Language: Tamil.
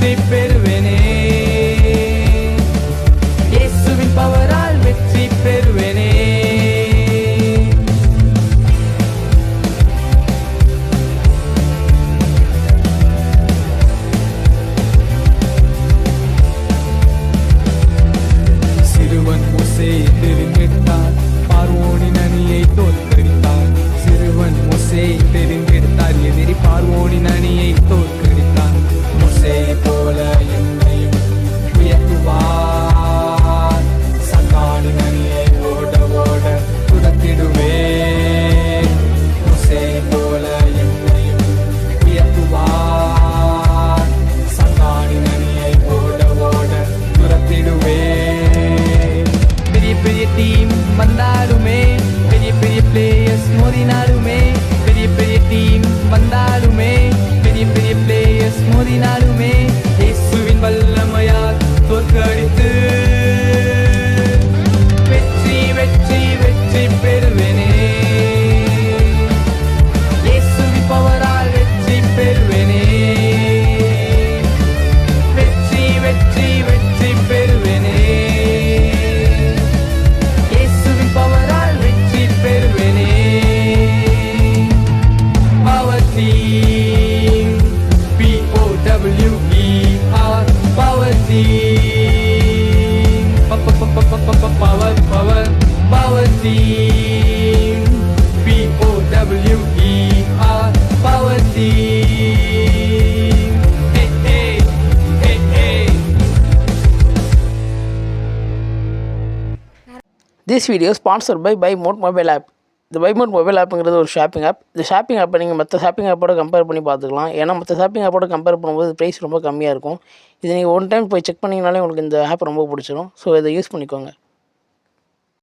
வெற்றி பெறுவேனே, இயேசுவின் பவரால் வெற்றி பெறுவேனே. சிறுவன் மோசேயை தெரிந்தெடுத்தார், பார்வோனின் அணியை தோற்கடித்தார். சிறுவன் மோசேயை தெரிந்தெடுத்தார், எதிரி பார்வோனின் அணியை தோற்கடித்தார். மோசேயை போல என்னையும் உயர்த்துவார், சத்தானின் அணியை ஓட ஓட துரத்திடுவேன். மோசேயை போல என்னையும் உயர்த்துவார், சத்தானின் அணியை ஓட ஓட துரத்திடுவேன். பெரிய பெரிய டீம் வந்தாலுமே, பெரிய பெரிய பிளேயர்ஸ் மோதினாலுமே, பெரிய பெரிய டீம் வந்தாலுமே, பெரிய பெரிய பிளேயர்ஸ் மோதினாலுமே, இயேசுவின் வல்லமையால் தோற்கடித்து வெற்றி வெற்றி வெற்றி பெறுவேனே, இயேசுவின் பவரால் வெற்றி பெறுவேனே, வெற்றி வெற்றி வெற்றி பெறுவேனே, இயேசுவின் பவரால் வெற்றி பெறுவேனே. Power team, POWER, power team, power power power team, POWER, power team. Hey hey hey hey. This video is sponsored by Mode Mobile App. இந்த பைமோட் மொபைல் ஆப்புங்கிறது ஒரு ஷாப்பிங் ஆப். இந்த ஷாப்பிங் ஆப்பை நீங்கள் மற்ற ஷாப்பிங் ஆப்போட கம்பேர் பண்ணி பார்த்துக்கலாம். ஏன்னா மற்ற ஷாப்பிங் ஆப்போட கம்பேர் பண்ணும்போது ப்ரைஸ் ரொம்ப கம்மியாக இருக்கும். இது நீங்கள் ஒன் டைம் போய் செக் பண்ணிங்கனாலே உங்களுக்கு இந்த ஆப் ரொம்ப பிடிச்சிரும். ஸோ இதை யூஸ் பண்ணிக்கோங்க.